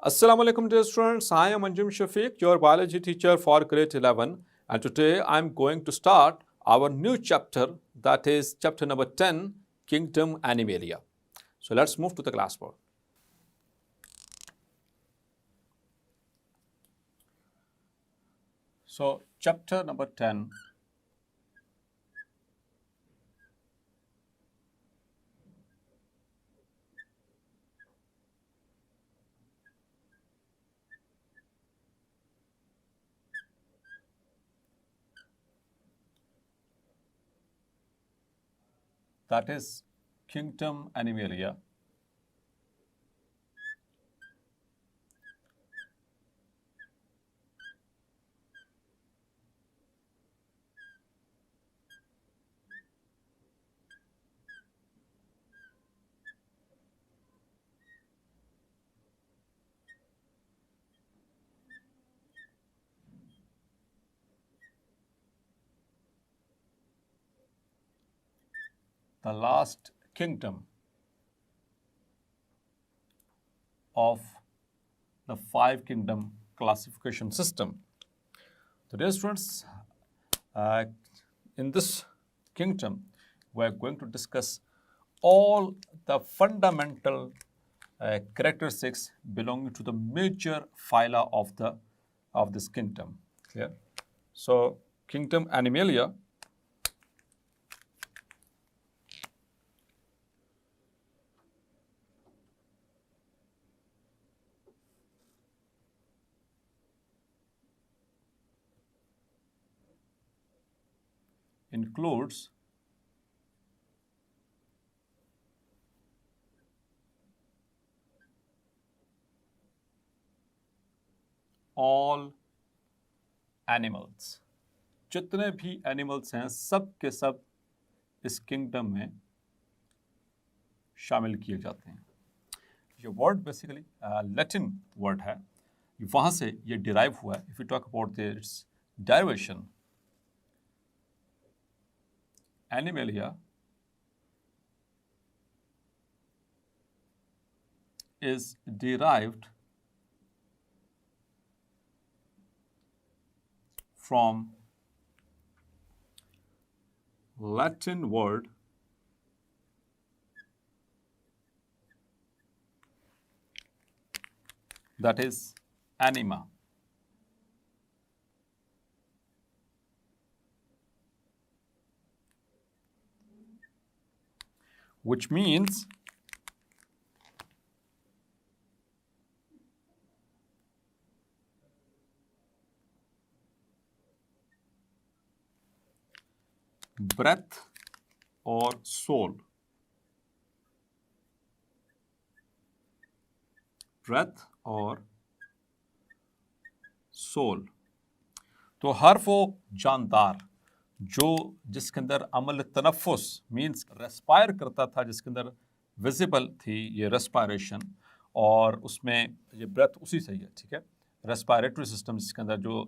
Assalamu alaikum dear students, I am Anjum Shafiq, your biology teacher for grade 11, and today I am going to start our new chapter, that is chapter number 10, Kingdom Animalia. So let's move to the classboard. So chapter number 10, that is Kingdom Animalia. The last kingdom of the 5-kingdom classification system. So dear students, in this kingdom, we are going to discuss all the fundamental characteristics belonging to the major phyla of this kingdom. Clear? So, Kingdom Animalia includes all animals. जितने भी animals हैं सब के सब इस kingdom में शामिल किए जाते हैं. ये वर्ड बेसिकली लैटिन वर्ड है, वहाँ से ये डिराइव हुआ है. If you talk about its direction, Animalia is derived from Latin word that is anima. Which means breath or soul. Breath or soul. तो हर वो जानदार जो जिसके अंदर अमल तनफ़ुस मीन्स रेस्पायर करता था, जिसके अंदर विजिबल थी ये रेस्पायरेशन, और उसमें ये ब्रेथ उसी से ही है. ठीक है, रेस्पायरेटरी सिस्टम जिसके अंदर जो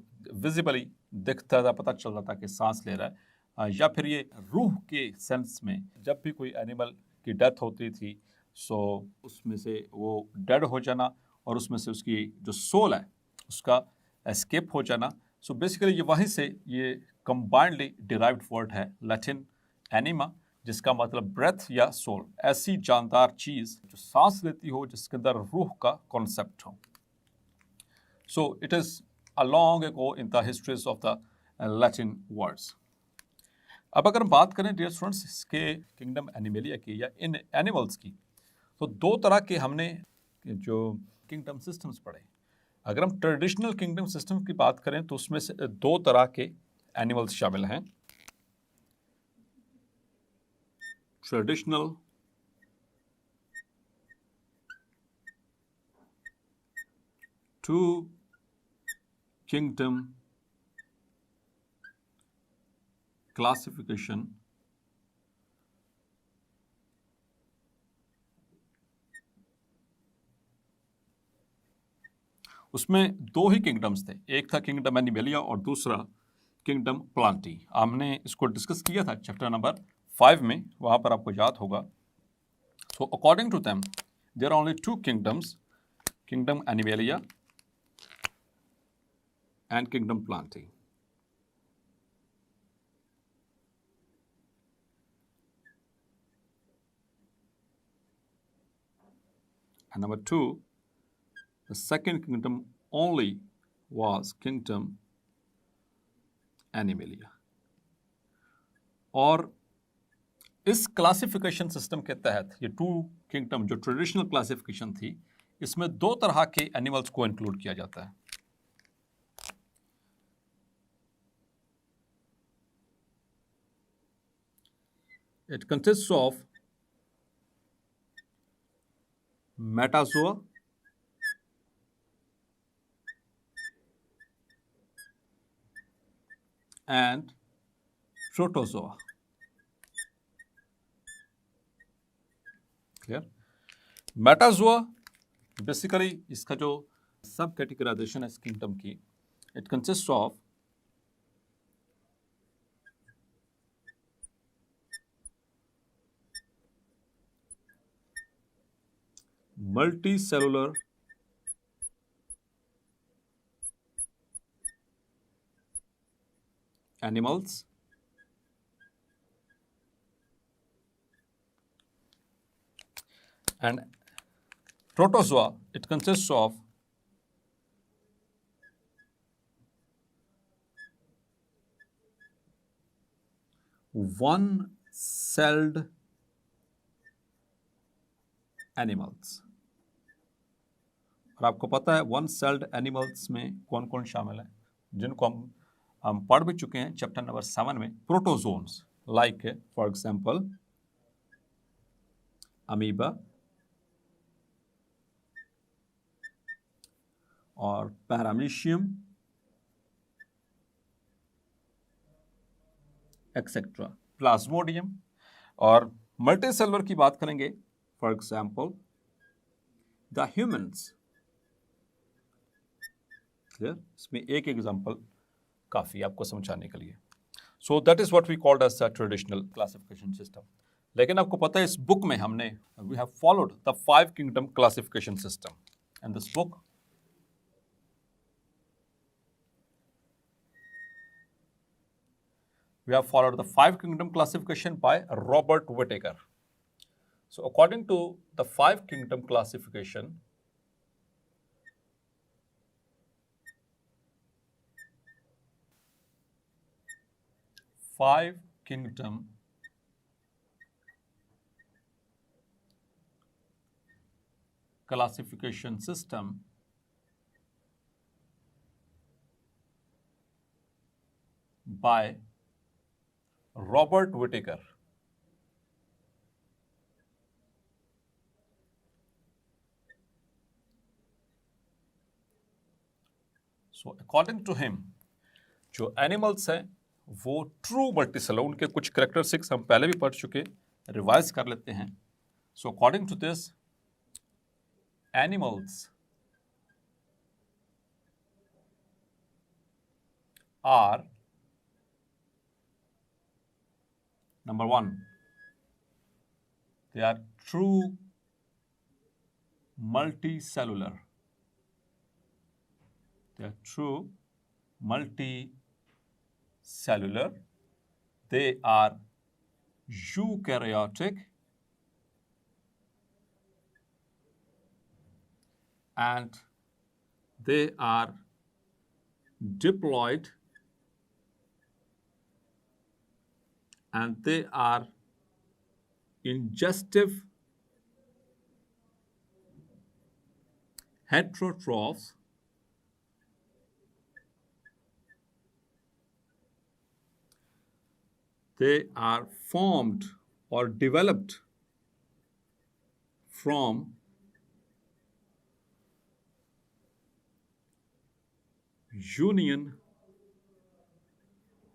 विजिबली दिखता था, पता चलता था कि सांस ले रहा है. या फिर ये रूह के सेंस में जब भी कोई एनिमल की डेथ होती थी, सो उसमें से वो डेड हो जाना और उसमें से उसकी जो सोल है उसका एस्केप हो जाना. सो बेसिकली ये वहीं से ये कंबाइंडली डिराइव्ड वर्ड है लैटिन एनिमा, जिसका मतलब ब्रेथ या सोल, ऐसी जानदार चीज़ जो सांस लेती हो, जिसके अंदर रूह का कॉन्सेप्ट हो. So it is a long ago in the histories of the Latin words. अब अगर हम बात करें डियर स्टूडेंट्स इसके किंगडम एनिमेलिया की या इन एनिमल्स की, तो दो तरह के हमने जो किंगडम सिस्टम्स पढ़े. अगर हम ट्रेडिशनल किंगडम सिस्टम की बात करें तो उसमें से दो तरह के एनिमल्स शामिल हैं. ट्रेडिशनल टू किंगडम क्लासिफिकेशन उसमें दो ही किंगडम्स थे. एक था किंगडम एनिमेलिया और दूसरा किंगडम प्लांटी. हमने इसको डिस्कस किया था चैप्टर नंबर 5 में, वहाँ पर आपको याद होगा. So according to them there are only 2 kingdoms, kingdom Animalia and kingdom Plantae. And number 2, the second kingdom only was kingdom Animalia. और इस क्लासिफिकेशन सिस्टम के तहत ये 2 किंगडम जो ट्रेडिशनल क्लासिफिकेशन थी, इसमें 2 तरह के एनिमल्स को इंक्लूड किया जाता है. It consists of metazoa and protozoa. Clear? Metazoa basically इसका जो सब कैटेगराइजेशन है इस किंगडम की, it consist of multicellular animals and protozoa, it consists of one-celled animals. और आपको पता है वन सेल्ड एनिमल्स में कौन कौन शामिल है, जिनको हम पढ़ भी चुके हैं चैप्टर नंबर 7 में. Protozoans like for example amoeba और पैरामीशियम एक्सेट्रा, प्लाज्मोडियम. और मल्टीसेलुलर की बात करेंगे, फॉर एग्जांपल द ह्यूमंस. इसमें एक एग्जांपल काफी आपको समझाने के लिए. So that is what we called as the traditional classification system. लेकिन आपको पता है इस बुक में हमने we have followed the 5 kingdom classification system. And this book we have followed the 5 kingdom classification by Robert Whittaker. So according to the 5 kingdom classification, classification system by Robert Whittaker. So according to him, जो animals हैं वो true multicellular, उनके कुछ characteristics हम पहले भी पढ़ चुके, रिवाइज कर लेते हैं. So according to this, animals are number 1, they are true multicellular. They are true multicellular. They are eukaryotic and they are diploid and they are ingestive heterotrophs. They are formed or developed from union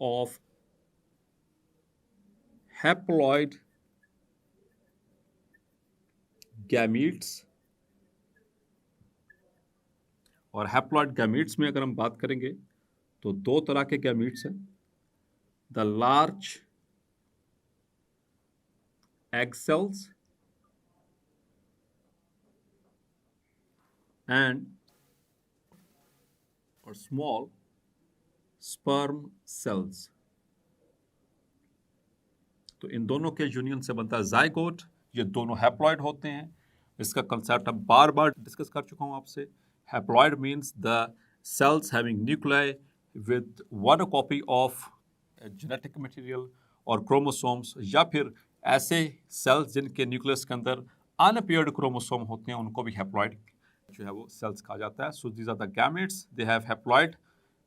of haploid gametes. और haploid gametes में अगर हम बात करेंगे तो 2 तरह के gametes हैं. The large egg cells and or small sperm cells. तो इन दोनों के यूनियन से बनता है जाइगोट। ये दोनों हैप्लॉइड होते हैं। इसका कंसेप्ट मैं बार बार डिस्कस कर चुका हूं आपसे। Haploid means the sales having nuclei with one copy of genetic material और क्रोमोसोम्स, या फिर ऐसे सेल्स जिनके न्यूक्लियस के अंदर अनपेयर्ड क्रोमोसोम होते हैं उनको भी हैप्लॉइड जो है वो सेल्स कहा जाता है। So these are the gametes, they have haploid,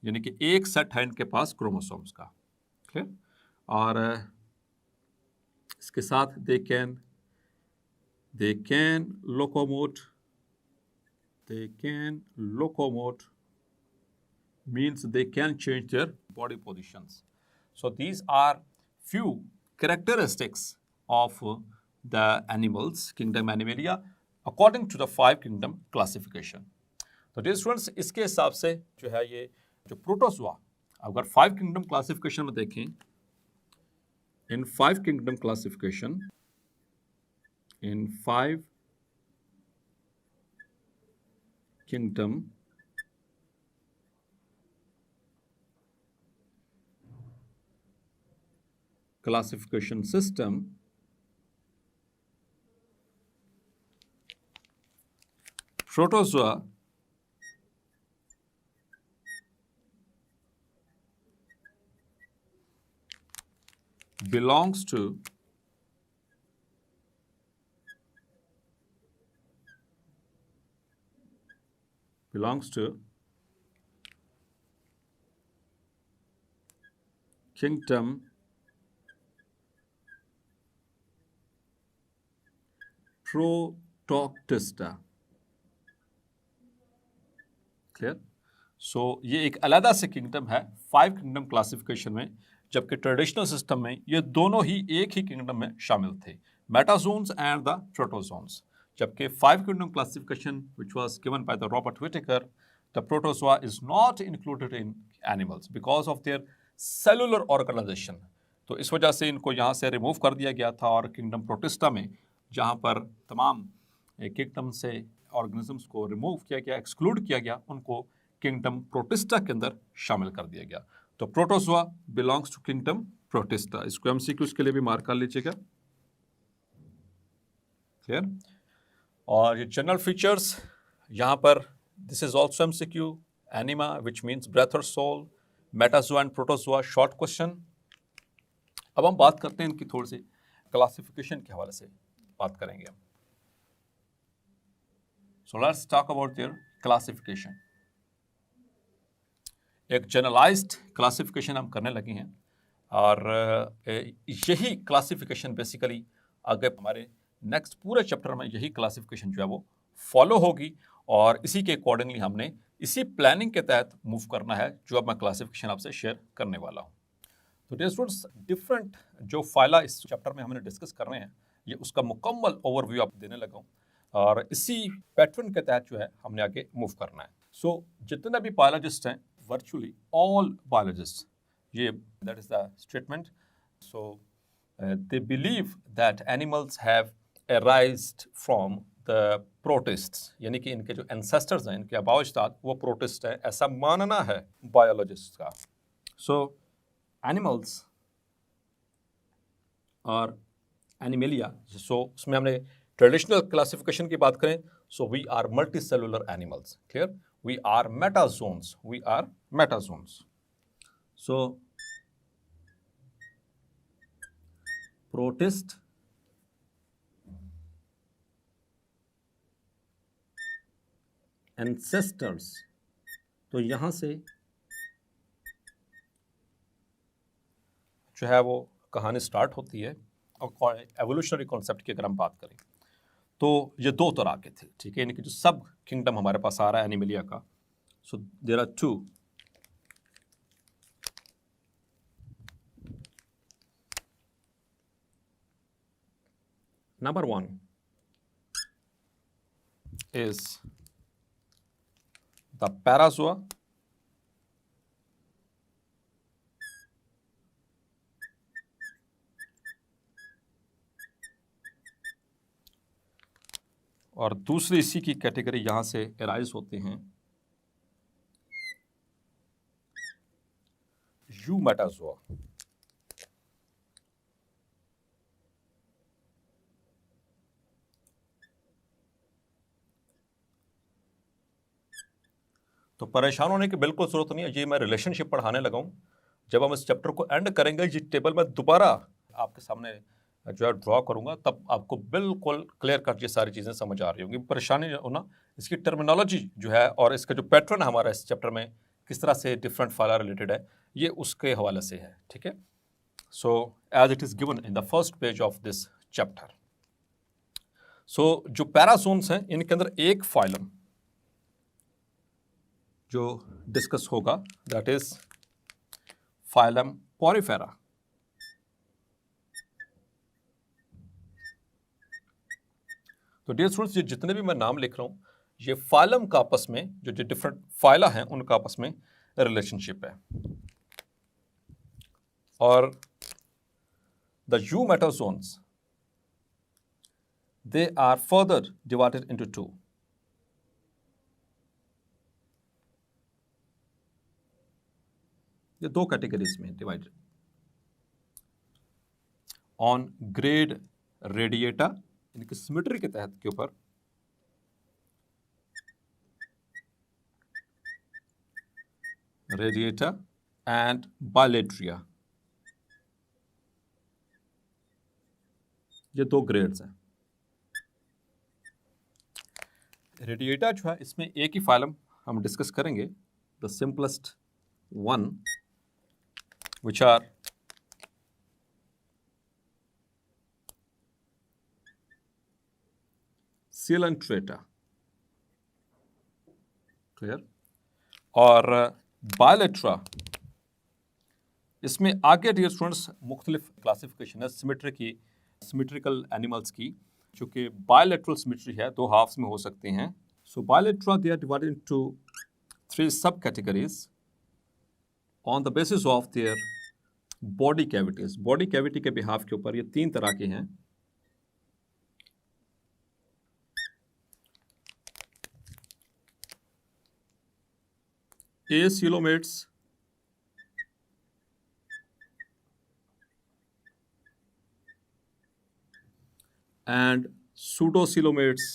यानी कि एक सेट है इनके पास क्रोमोसोम्स का। क्लियर? और इसके साथ they can locomote means they can change their body positions. So these are few characteristics of the animals, kingdom Animalia, according to the 5 kingdom classification. तो dear students, इसके हिसाब से जो है ये जो प्रोटोजोआ, अगर 5 kingdom classification में देखें, in 5 kingdom classification, in 5 kingdom classification system, protozoa belongs to kingdom Protoctista. Clear? So ये एक अलग से किंगडम है 5 किंगडम क्लासिफिकेशन में, जबकि ट्रेडिशनल सिस्टम में ये दोनों ही एक ही किंगडम में शामिल थे, मेटाजोन्स एंड द प्रोटोजोन्स। जबकि 5 kingdom classification which was given by the Robert Whittaker, the protozoa is not included in animals because of their cellular organisation. तो इस वजह से इनको यहाँ से रिमूव कर दिया गया था, और किंगडम प्रोटिस्टा में जहाँ पर तमाम किंगडम से ऑर्गेनिजम्स को रिमूव किया गया, एक्सक्लूड किया गया, उनको किंगडम प्रोटिस्टा के अंदर शामिल कर दिया गया। तो protozoa belongs to kingdom protista. इसको एमसीक्यूज के लिए भी मार्क कर लीजिएगा। क्लियर? और ये जनरल फीचर्स यहाँ पर, this is also MCQ, anima which means breath और soul, metazoa and protozoa short question. अब हम बात करते हैं इनकी थोड़ी सी क्लासिफिकेशन के हवाले से बात करेंगे हम। So let's talk about their classification. एक जनरलाइज्ड क्लासिफिकेशन हम करने लगे हैं, और यही क्लासिफिकेशन बेसिकली आगे हमारे नेक्स्ट पूरे चैप्टर में यही क्लासिफिकेशन जो है वो फॉलो होगी, और इसी के अकॉर्डिंगली हमने इसी प्लानिंग के तहत मूव करना है, जो अब मैं क्लासिफिकेशन आपसे शेयर करने वाला हूँ। तो डियर स्टूडेंट्स, डिफरेंट जो फाइला इस चैप्टर में हमने डिस्कस कर रहे हैं, ये उसका मुकम्मल ओवरव्यू आपको देने लगा हूँ, और इसी पैटर्न के तहत जो है हमने आगे मूव करना है। सो जितने भी बायोलॉजिस्ट हैं, वर्चुअली ऑल बायोलॉजिस्ट, ये that is the statement. So they believe that animals have arised from the प्रोटिस्ट्स, यानी कि इनके जो एंसेस्टर्स हैं, इनके आबाओ अजदाद वो प्रोटिस्ट है, ऐसा मानना है बायोलॉजिस्ट का। सो एनिमल्स और एनिमेलिया, सो उसमें हमने ट्रेडिशनल क्लासिफिकेशन की बात करें, so we are multi cellular animals. Clear? We are metazoans, so protist ancestors, तो यहां से जो है वो कहानी स्टार्ट होती है। और एवोल्यूशनरी कॉन्सेप्ट की अगर हम बात करें तो ये दो तरह के थे, ठीक है, यानी कि जो सब किंगडम हमारे पास आ रहा है एनिमलिया का। So there are two. Number one is the parazoa, और दूसरी इसी की कैटेगरी यहां से एराइज होते हैं यूमेटाजोआ। तो परेशान होने की बिल्कुल जरूरत नहीं है, ये मैं रिलेशनशिप पढ़ाने लगा हूं। जब हम इस चैप्टर को एंड करेंगे, ये टेबल मैं दोबारा आपके सामने जो है ड्रॉ करूंगा, तब आपको बिल्कुल क्लियर कट ये सारी चीजें समझ आ रही होंगी। परेशानी होना इसकी टर्मिनोलॉजी जो है और इसका जो पैटर्न है हमारा इस चैप्टर में किस तरह से डिफरेंट फाइला रिलेटेड है, ये उसके हवाले से है। ठीक है, so as it is given in the first page of this chapter. So जो पैराजोन्स हैं इनके अंदर एक फाइलम जो डिस्कस होगा दैट इज फाइलम पॉरीफेरा। तो डियर स्टूडेंट्स, ये जितने भी मैं नाम लिख रहा हूं, ये फाइलम का आपस में जो जो डिफरेंट फाइला हैं उनका आपस में रिलेशनशिप है। और the यूमेटाजोन्स they are further divided into two. ये दो कैटेगरीज में डिवाइडेड ऑन ग्रेड रेडिएटा, इनकी सिमेट्री के तहत के ऊपर, रेडिएटा एंड बायलेट्रिया, ये दो ग्रेड्स हैं। रेडिएटा जो है इसमें एक ही फाइलम हम डिस्कस करेंगे, the simplest one which are Coelenterata, clear. और बायलेट्रा, इसमें आगे डियर स्टूडेंट्स मुख्तलिफ क्लासिफिकेशन है सिमेट्री की, सिमेट्रिकल एनिमल्स की, चूंकि बायलेट्रल सिमेट्री है, दो हाफ्स में हो सकते हैं। सो बायलेट्रा दे आर डिवाइडेड इनटू 3 सब categories on the basis of their body cavities. Body cavity के बिहाफ के ऊपर ये 3 तरह के हैं। Acoelomates, and pseudocoelomates,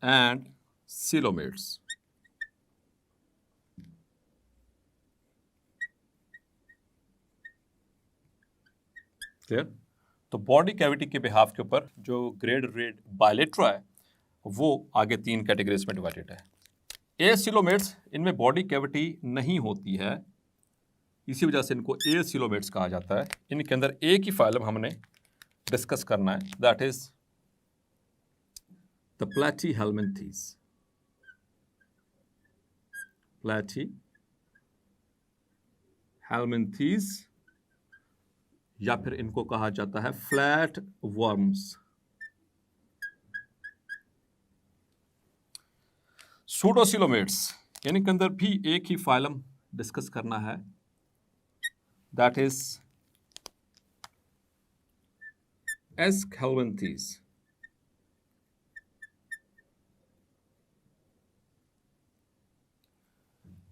and coelomates. Clear. तो बॉडी कैविटी के बिहाफ के ऊपर जो ग्रेड रेड बायलेट्रा है वो आगे 3 कैटेगरीज में डिवाइडेड है। एसिलोमेट्स, इनमें बॉडी कैविटी नहीं होती है, इसी वजह से इनको एसिलोमेट्स कहा जाता है। इनके अंदर एक ही फाइलम हमने डिस्कस करना है, that is the Platyhelminthes. Platyhelminthes या फिर इनको कहा जाता है फ्लैट वर्म्स। सूडोसिलोमेट्स, इनके अंदर भी एक ही फाइलम डिस्कस करना है, that is aschelminthes.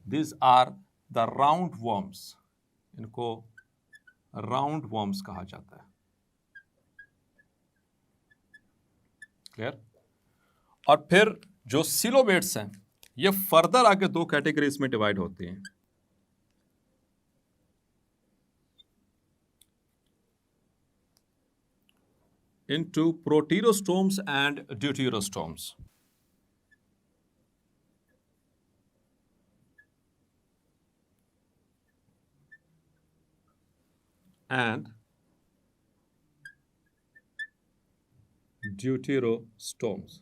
These are the round worms, इनको राउंड वर्म्स कहा जाता है। क्लियर। और फिर जो सिलोमेट्स हैं ये फर्दर आगे 2 कैटेगरीज में डिवाइड होते हैं। into proterostomes and deuterostomes. And deuterostomes.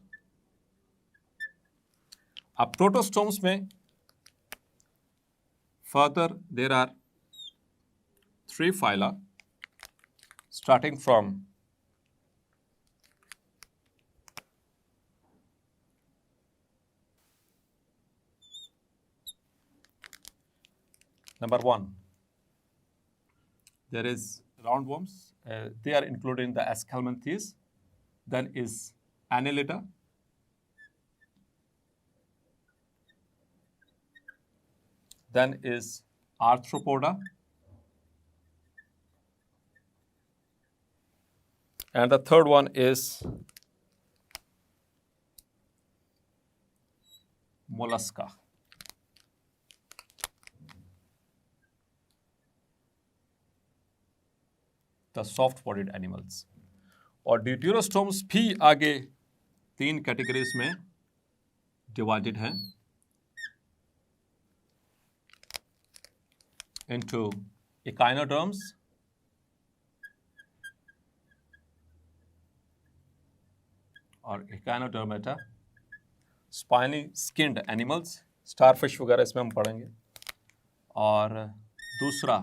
अब प्रोटोस्टोम्स में further there are 3 phyla starting from Number one, there is roundworms. They are included in the Aschelminthes. Then is Annelida. Then is Arthropoda. And the third one is Mollusca. The soft-bodied animals. और deuterostomes भी आगे 3 categories में divided हैं into echinoderms, और echinodermata, spiny skinned animals, starfish वगैरह इसमें हम पढ़ेंगे, और दूसरा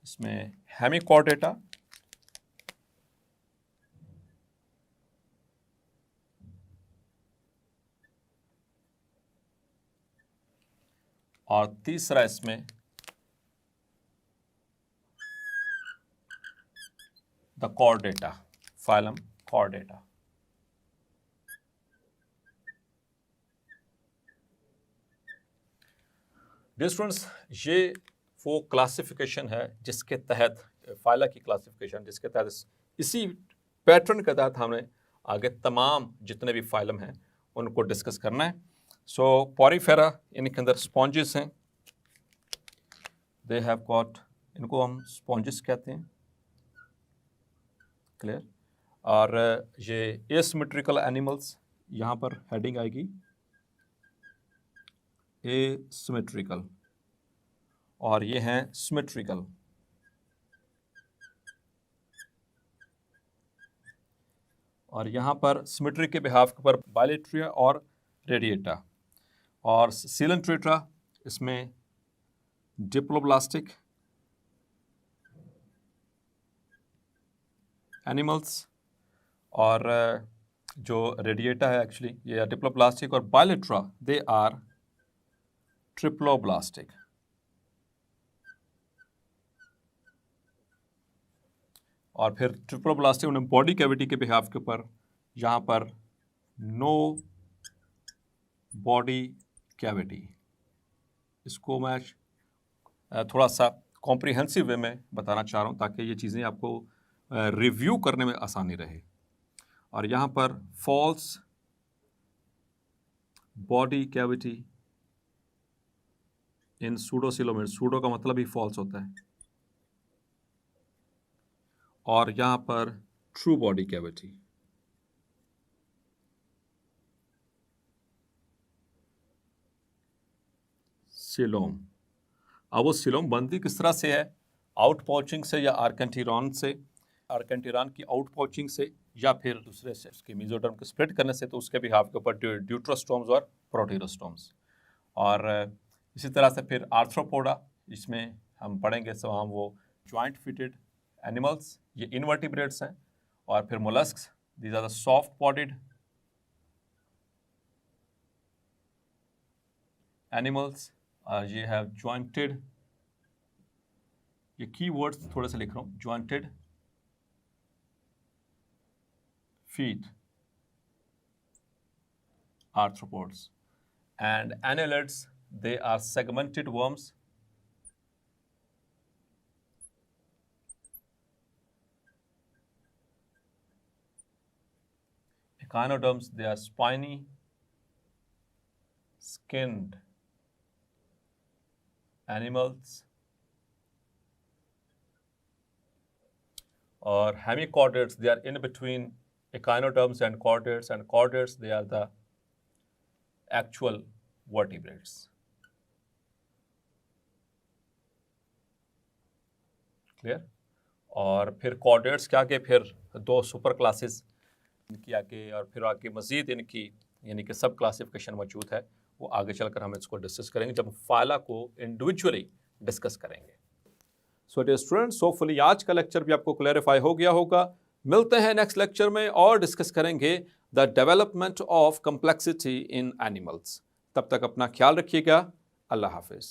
इसमें हेमिकॉर्डेटा, और तीसरा इसमें the chordata, phylum chordata. Dear students, ये वो क्लासिफिकेशन है जिसके तहत फाइला की क्लासिफिकेशन, जिसके तहत इसी पैटर्न के तहत हमने आगे तमाम जितने भी फाइलम हैं उनको डिस्कस करना है। सो पॉरीफेरा, इनके अंदर स्पॉन्जेस हैं, दे हैव गॉट, इनको हम स्पॉन्जेस कहते हैं, क्लियर। और ये एसिमेट्रिकल एनिमल्स, यहाँ पर हेडिंग आएगी एसिमेट्रिकल, और ये हैं सिमेट्रिकल। और यहाँ पर सिमेट्री के बिहाफ पर बाइलेट्रिया और रेडिएटा, और सीलेंट्रेटा इसमें डिप्लोब्लास्टिक एनिमल्स, और जो रेडिएटा है एक्चुअली ये डिप्लोब्लास्टिक, और बाइलेट्रा दे आर ट्रिप्लोब्लास्टिक। और फिर ट्रिप्लोब्लास्टिक उन्हें बॉडी कैविटी के बिहाफ के ऊपर यहाँ पर नो बॉडी कैविटी, इसको मैं थोड़ा सा कॉम्प्रिहेंसिव वे में बताना चाह रहा हूँ ताकि ये चीज़ें आपको रिव्यू करने में आसानी रहे। और यहाँ पर false body cavity in pseudocoelomate, pseudo का मतलब ही फॉल्स होता है, और यहाँ पर ट्रू बॉडी कैविटी। सिलोम, अब वो सिलोम बनती किस तरह से है, आउट पाउचिंग से या आर्केंटिरॉन से, आर्केंटिरॉन की आउट पाउचिंग से या फिर दूसरे से उसके मेसोडर्म को स्प्लिट करने से, तो उसके भी हाफ के ऊपर ड्यूट्रोस्टोम्स और प्रोटेरोस्टोम्स। और इसी तरह से फिर आर्थ्रोपोडा, इसमें हम पढ़ेंगे तमाम वो जॉइंट फिटेड एनिमल्स, ये इनवर्टिब्रेट्स हैं। और फिर molluscs, these are the soft bodied animals, ये हैव जॉइंटेड, ये की वर्ड्स थोड़े से लिख रहा हूँ, jointed feet, arthropods, and annelids, they are segmented worms, echinoderms, they are spiny skinned animals, or hemichordates, they are in between echinoderms and chordates, they are the actual vertebrates. Clear. और फिर chordates के आगे फिर 2 super classes इनकी आगे, और फिर आगे मज़ीद इनकी यानी कि सब क्लासिफिकेशन मौजूद है, वो आगे चलकर हम इसको डिस्कस करेंगे जब फाइला को इंडिविजुअली डिस्कस करेंगे। सो डियर स्टूडेंट्स, होपफुली आज का लेक्चर भी आपको क्लैरिफाई हो गया होगा। मिलते हैं नेक्स्ट लेक्चर में और डिस्कस करेंगे the development of complexity in animals. तब तक अपना ख्याल रखिएगा। अल्लाह हाफिज़।